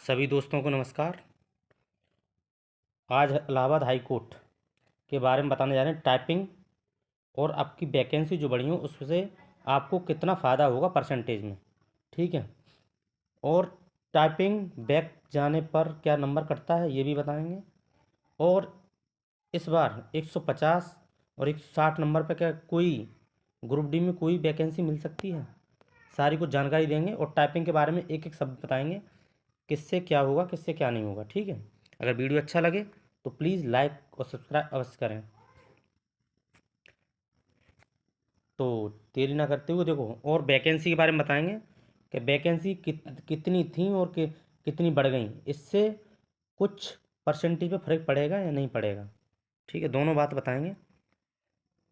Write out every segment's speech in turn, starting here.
सभी दोस्तों को नमस्कार। आज इलाहाबाद हाई कोर्ट के बारे में बताने जा रहे हैं। टाइपिंग और आपकी वैकेंसी जो बढ़ी हो उससे आपको कितना फ़ायदा होगा परसेंटेज में, ठीक है। और टाइपिंग बैक जाने पर क्या नंबर कटता है ये भी बताएंगे। और इस बार 150 और 160 नंबर पर क्या कोई ग्रुप डी में कोई वैकेंसी मिल सकती है, सारी कुछ जानकारी देंगे। और टाइपिंग के बारे में एक एक शब्द बताएंगे, किससे क्या होगा किससे क्या नहीं होगा, ठीक है। अगर वीडियो अच्छा लगे तो प्लीज़ लाइक और सब्सक्राइब अवश्य करें। तो देरी ना करते हुए देखो, और वैकेंसी के बारे में बताएंगे कि वैकेंसी कितनी थी और कितनी बढ़ गई। इससे कुछ परसेंटेज पे फर्क पड़ेगा या नहीं पड़ेगा, ठीक है। दोनों बात बताएंगे।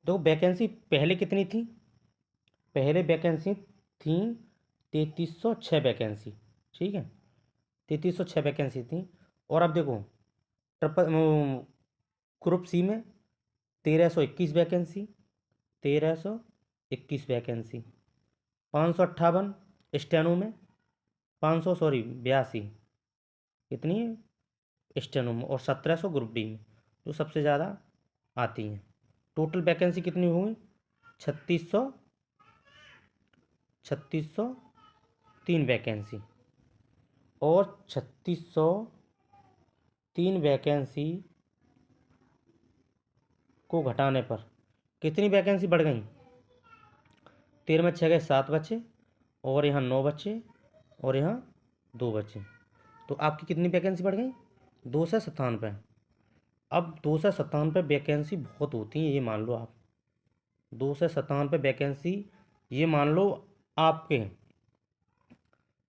देखो वैकेंसी पहले कितनी थी। पहले वैकेंसी थी 3306 वैकेंसी, ठीक है। 3306 वैकेंसी थी। और अब देखो ट्रिपल ग्रुप सी में 1321 वैकेंसी, 1321 वैकेंसी। 558 स्टेनो में, 500 सॉरी 82 कितनी है स्टेनो में, और 1700 ग्रुप डी में, जो सबसे ज़्यादा आती हैं। टोटल वैकेंसी कितनी हुई? 3600, 3603 वैकेंसी। और 3603 वैकेंसी को घटाने पर कितनी वैकेंसी बढ़ गई? 13 में 6 गए 7 बचे, और यहाँ 9 बचे, और यहाँ 2 बचे। तो आपकी कितनी वैकेंसी बढ़ गई? 297। अब 297 वैकेंसी बहुत होती है, ये मान लो आप। 297 वैकेंसी, ये मान लो आपके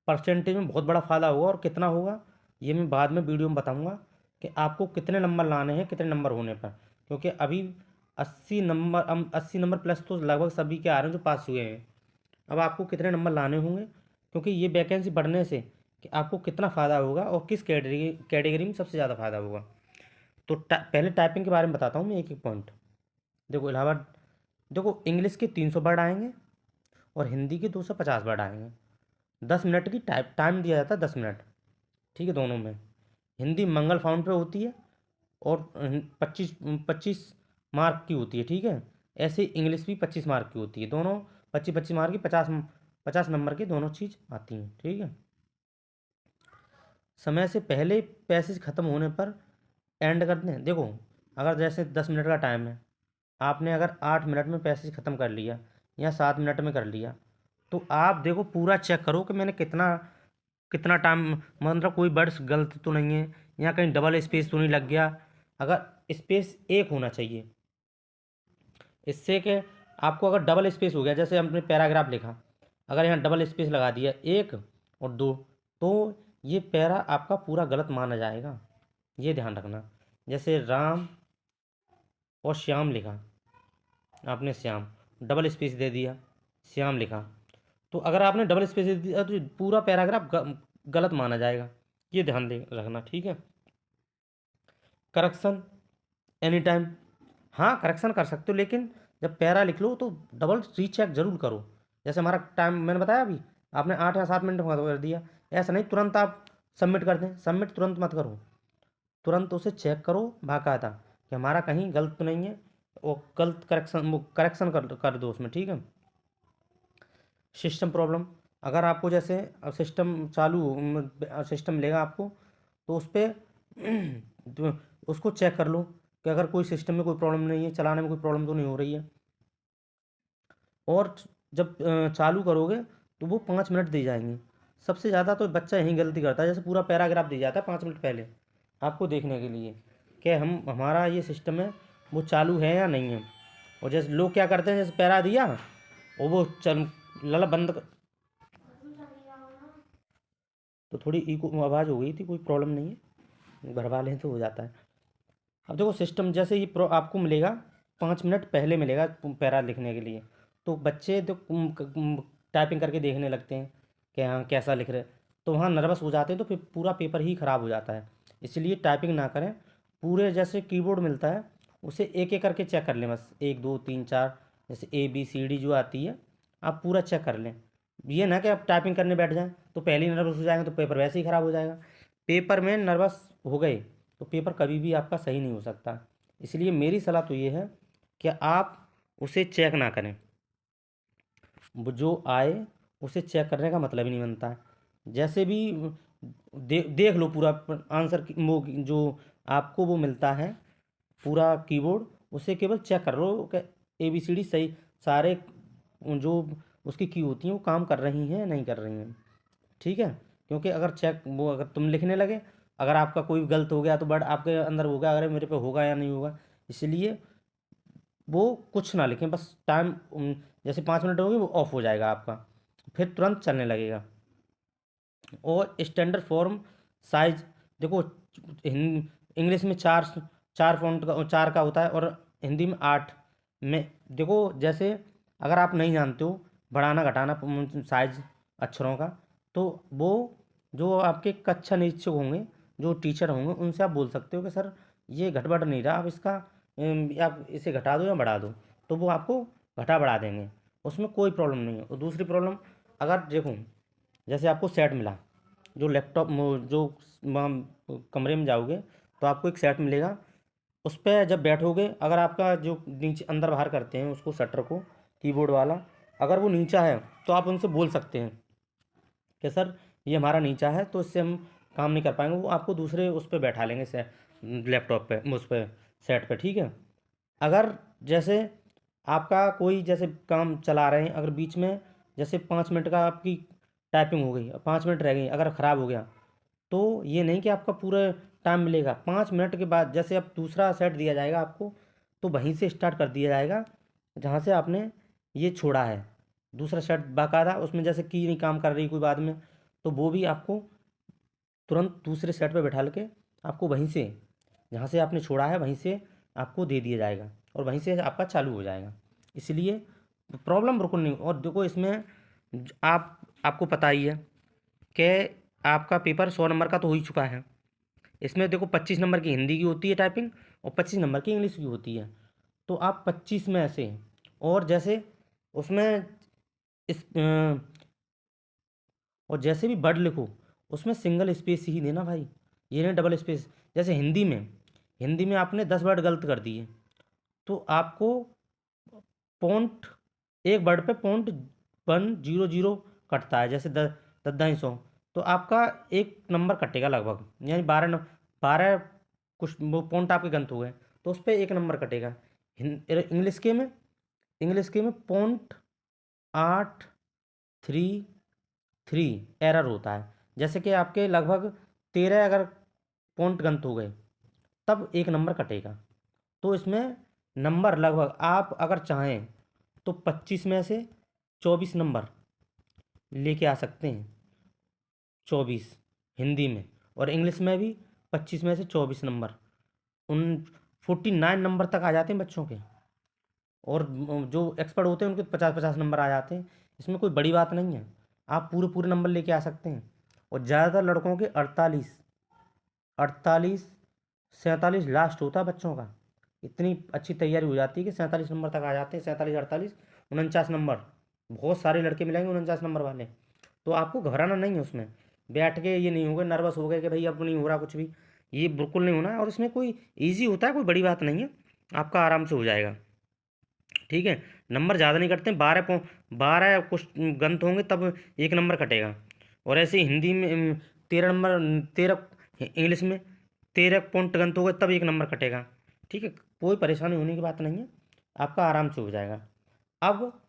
परसेंटेज में बहुत बड़ा फ़ायदा होगा। और कितना होगा ये मैं बाद में वीडियो में बताऊंगा कि आपको कितने नंबर लाने हैं, कितने नंबर होने पर। क्योंकि अभी 80 नंबर प्लस तो लगभग सभी के आ रहे हैं जो पास हुए हैं। अब आपको कितने नंबर लाने होंगे, क्योंकि ये वैकेंसी बढ़ने से कि आपको कितना फ़ायदा होगा और किस कैटेगरी में सबसे ज़्यादा फ़ायदा होगा। तो पहले टाइपिंग के बारे में बताता हूँ मैं एक एक पॉइंट। देखो इलाहाबाद, देखो इंग्लिश के 300 वर्ड आएंगे और हिंदी के 250 वर्ड आएंगे। 10 मिनट की टाइम दिया जाता है, 10 मिनट, ठीक है। दोनों में हिंदी मंगल फाउंड पे होती है और 25 मार्क की होती है, ठीक है। ऐसे इंग्लिश भी 25 मार्क की होती है। दोनों 25 मार्क की, 50 नंबर की दोनों चीज़ आती हैं, ठीक है। समय से पहले पैसेज ख़त्म होने पर एंड कर दें। देखो अगर जैसे 10 मिनट का टाइम है, आपने अगर 8 मिनट में पैसेज ख़त्म कर लिया या 7 मिनट में कर लिया, तो आप देखो पूरा चेक करो कि मैंने कितना कितना टाइम, मतलब कोई वर्ड्स गलत तो नहीं है या कहीं डबल स्पेस तो नहीं लग गया। अगर स्पेस एक होना चाहिए, इससे कि आपको अगर डबल स्पेस हो गया, जैसे हमने पैराग्राफ लिखा, अगर यहाँ डबल स्पेस लगा दिया 1 और 2, तो ये पैरा आपका पूरा गलत माना जाएगा, ये ध्यान रखना। जैसे राम और श्याम लिखा, आपने श्याम डबल स्पेस दे दिया, श्याम लिखा, तो अगर आपने डबल स्पेस दे दिया तो पूरा पैराग्राफ गलत माना जाएगा, ये ध्यान दे रखना, ठीक है। करेक्शन एनी टाइम, हाँ करेक्शन कर सकते हो, लेकिन जब पैरा लिख लो तो डबल रीचेक जरूर करो। जैसे हमारा टाइम मैंने बताया अभी, आपने 8 या 7 मिनट में कर दिया, ऐसा नहीं तुरंत आप सबमिट कर दें। सबमिट तुरंत मत करो, तुरंत उसे चेक करो बाकायदा कि हमारा कहीं गलत तो नहीं है, और गलत करेक्शन, वो करेक्शन कर दो उसमें, ठीक है। सिस्टम प्रॉब्लम, अगर आपको जैसे सिस्टम सिस्टम मिलेगा आपको, तो उस पर तो उसको चेक कर लो कि अगर कोई सिस्टम में कोई प्रॉब्लम नहीं है, चलाने में कोई प्रॉब्लम तो नहीं हो रही है। और जब चालू करोगे तो वो 5 मिनट दी जाएंगी। सबसे ज़्यादा तो बच्चा यही गलती करता है, जैसे पूरा पैराग्राफ दी जाता है 5 मिनट पहले आपको देखने के लिए कि हमारा ये सिस्टम है वो चालू है या नहीं है। और जैसे लोग क्या करते हैं, जैसे पैरा दिया और वो चल लला बंद तो थोड़ी इको आवाज़ हो गई थी, कोई प्रॉब्लम नहीं है, भरवा लें तो हो जाता है। अब देखो सिस्टम जैसे ये आपको मिलेगा 5 मिनट पहले मिलेगा पैरा लिखने के लिए, तो बच्चे तो टाइपिंग करके देखने लगते हैं कि हाँ कैसा लिख रहे, तो वहाँ नर्वस हो जाते हैं, तो फिर पूरा पेपर ही ख़राब हो जाता है। इसलिए टाइपिंग ना करें, पूरे जैसे कीबोर्ड मिलता है उसे एक एक करके चेक कर लें, बस 1 2 3 4, जैसे ABCD जो आती है आप पूरा चेक कर लें। ये ना कि आप टाइपिंग करने बैठ जाएं तो पहले ही नर्वस हो जाएंगे तो पेपर वैसे ही ख़राब हो जाएगा। पेपर में नर्वस हो गए तो पेपर कभी भी आपका सही नहीं हो सकता। इसलिए मेरी सलाह तो ये है कि आप उसे चेक ना करें। वो जो आए उसे चेक करने का मतलब ही नहीं बनता है। जैसे भी देख लो पूरा आंसर वो जो आपको वो मिलता है पूरा कीबोर्ड, उसे केवल चेक कर लो कि ABCD सही सारे जो उसकी की होती हैं वो काम कर रही हैं नहीं कर रही हैं। ठीक है, क्योंकि अगर चेक वो अगर तुम लिखने लगे, अगर आपका कोई गलत हो गया तो बट आपके अंदर होगा अगर मेरे पे होगा या नहीं होगा। इसलिए वो कुछ ना लिखें, बस टाइम जैसे 5 मिनट होगी वो ऑफ हो जाएगा आपका, फिर तुरंत चलने लगेगा। और स्टैंडर्ड फॉर्म साइज देखो, इंग्लिश में चार चार फॉन्ट का चार का होता है और हिंदी में 8 में। देखो जैसे अगर आप नहीं जानते हो बढ़ाना घटाना साइज अक्षरों का, तो वो जो आपके कक्षा निरीक्षक होंगे, जो टीचर होंगे, उनसे आप बोल सकते हो कि सर ये घट बढ़ नहीं रहा, आप इसका आप इसे घटा दो या बढ़ा दो, तो वो आपको घटा बढ़ा देंगे, उसमें कोई प्रॉब्लम नहीं है। और दूसरी प्रॉब्लम, अगर देखो जैसे आपको सेट मिला, जो लैपटॉप जो कमरे में जाओगे तो आपको एक सेट मिलेगा, उस पर जब बैठोगे अगर आपका जो नीचे अंदर बाहर करते हैं उसको शटर को कीबोर्ड वाला, अगर वो नीचा है तो आप उनसे बोल सकते हैं कि सर ये हमारा नीचा है तो इससे हम काम नहीं कर पाएंगे, वो आपको दूसरे उस पर बैठा लेंगे से लैपटॉप पे उस पर सेट पे। ठीक है, अगर जैसे आपका कोई जैसे काम चला रहे हैं, अगर बीच में जैसे 5 मिनट का आपकी टाइपिंग हो गई और 5 मिनट रह गई, अगर ख़राब हो गया, तो ये नहीं कि आपका पूरा टाइम मिलेगा। 5 मिनट के बाद जैसे अब दूसरा सेट दिया जाएगा आपको, तो वहीं से स्टार्ट कर दिया जाएगा जहाँ से आपने ये छोड़ा है। दूसरा सेट बाकायदा उसमें जैसे की नहीं काम कर रही कोई बाद में, तो वो भी आपको तुरंत दूसरे सेट पे बैठा के आपको वहीं से जहाँ से आपने छोड़ा है वहीं से आपको दे दिया जाएगा और वहीं से आपका चालू हो जाएगा। इसलिए प्रॉब्लम बिल्कुल नहीं। और देखो इसमें आपको पता ही है कि आपका पेपर 100 नंबर का तो हो ही चुका है। इसमें देखो 25 नंबर की हिंदी की होती है टाइपिंग और 25 नंबर की इंग्लिश की होती है। तो आप 25 में ऐसे, और जैसे उसमें इस और जैसे भी वर्ड लिखो उसमें सिंगल स्पेस ही देना भाई, ये नहीं डबल स्पेस। जैसे हिंदी में आपने 10 वर्ड गलत कर दिए तो आपको पॉइंट, एक वर्ड पे .100 कटता है, जैसे 10 10 100, तो आपका एक नंबर कटेगा लगभग, यानी 12 कुछ वो पॉइंट आपके गलत हो गए तो उस पर एक नंबर कटेगा। इंग्लिश के में .833 एरर होता है, जैसे कि आपके लगभग 13 अगर पॉइंट गलत हो गए तब एक नंबर कटेगा। तो इसमें नंबर लगभग आप अगर चाहें तो 25 में से 24 नंबर लेके आ सकते हैं। 24 हिंदी में, और इंग्लिश में भी 25 में से 24 नंबर, उन 49 नंबर तक आ जाते हैं बच्चों के। और जो एक्सपर्ट होते हैं उनके 50 50 नंबर आ जाते हैं। इसमें कोई बड़ी बात नहीं है, आप पूरे पूरे नंबर लेके आ सकते हैं। और ज़्यादातर लड़कों के 48 48 47 लास्ट होता है बच्चों का। इतनी अच्छी तैयारी हो जाती है कि 47 नंबर तक आ जाते हैं, 47 48 49 नंबर। बहुत सारे लड़के मिलेंगे 49 नंबर वाले। तो आपको घबराना नहीं है उसमें, बैठ के ये नहीं होगा नर्वस हो गए कि भाई अब नहीं हो रहा कुछ भी, ये बिल्कुल नहीं होना है। और इसमें कोई ईजी होता है, कोई बड़ी बात नहीं है, आपका आराम से हो जाएगा। ठीक है, नंबर ज़्यादा नहीं कटते, 12 कुछ गलत होंगे तब एक नंबर कटेगा। और ऐसे ही हिंदी में 13 नंबर, 13 इंग्लिश में 13 पॉइंट गलत हो गए तब एक नंबर कटेगा। ठीक है, कोई परेशानी होने की बात नहीं है, आपका आराम से हो जाएगा। अब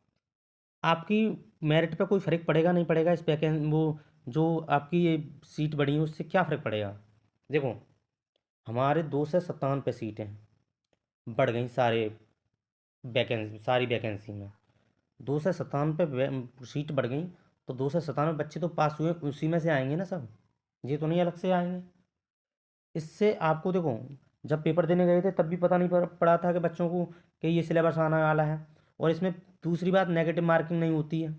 आपकी मेरिट पे कोई फ़र्क पड़ेगा नहीं पड़ेगा इस वैकें वो जो आपकी ये सीट बढ़ी है उससे क्या फ़र्क पड़ेगा। देखो हमारे 257 पे सीटें बढ़ गई सारी वैकेंसी में 297 पे सीट बढ़ गई, तो 297 बच्चे तो पास हुए उसी में से आएंगे ना सब, ये तो नहीं अलग से आएंगे। इससे आपको देखो जब पेपर देने गए थे तब भी पता नहीं पड़ा था कि बच्चों को कि ये सिलेबस आने वाला है। और इसमें दूसरी बात नेगेटिव मार्किंग नहीं होती है।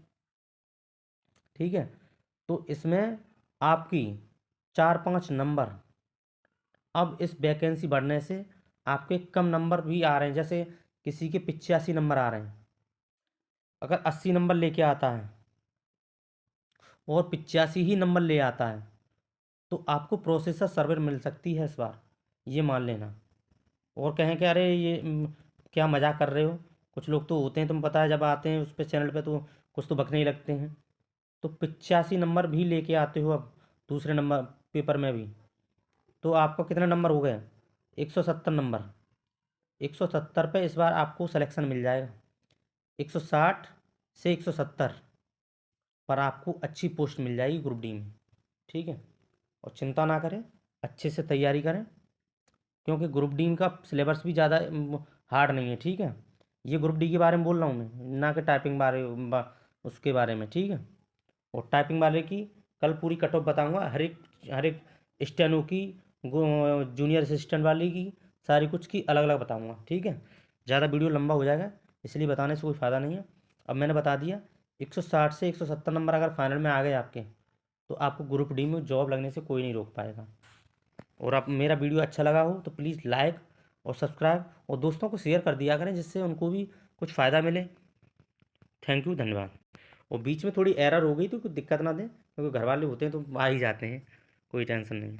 ठीक है, तो इसमें आपकी 4 5 नंबर अब इस वैकेंसी बढ़ने से आपके कम नंबर भी आ रहे हैं। जैसे किसी के 85 नंबर आ रहे हैं, अगर 80 नंबर लेके आता है और 85 ही नंबर ले आता है तो आपको प्रोसेसर सर्वर मिल सकती है इस बार, ये मान लेना। और कहें कि अरे ये क्या मजाक कर रहे हो, कुछ लोग तो होते हैं, तुम पता है जब आते हैं उस पर चैनल पे तो कुछ तो बकने ही लगते हैं। तो 85 नंबर भी लेके आते हो अब दूसरे नंबर पेपर में भी, तो आपका कितने नंबर हो गए? 170 नंबर। 170 पे इस बार आपको सिलेक्शन मिल जाएगा। 160 से 170 पर आपको अच्छी पोस्ट मिल जाएगी ग्रुप डी में। ठीक है, और चिंता ना करें, अच्छे से तैयारी करें, क्योंकि ग्रुप डी का सिलेबस भी ज़्यादा हार्ड नहीं है। ठीक है, ये ग्रुप डी के बारे में बोल रहा हूँ मैं, ना कि टाइपिंग उसके बारे में। ठीक है, और टाइपिंग वाले की कल पूरी कट ऑफ बताऊँगा, हर एक स्टेनो की, जूनियर असिस्टेंट वाली की, सारी कुछ की अलग अलग बताऊँगा। ठीक है, ज़्यादा वीडियो लंबा हो जाएगा, इसलिए बताने से कोई फ़ायदा नहीं है। अब मैंने बता दिया, 160 से 170 नंबर अगर फाइनल में आ गए आपके, तो आपको ग्रुप डी में जॉब लगने से कोई नहीं रोक पाएगा। और आप मेरा वीडियो अच्छा लगा हो तो प्लीज़ लाइक और सब्सक्राइब और दोस्तों को शेयर कर दिया करें, जिससे उनको भी कुछ फ़ायदा मिले। थैंक यू, धन्यवाद। और बीच में थोड़ी एरर हो गई तो कुछ दिक्कत ना दें, क्योंकि घर वाले होते हैं तो आ ही जाते हैं, कोई टेंशन नहीं।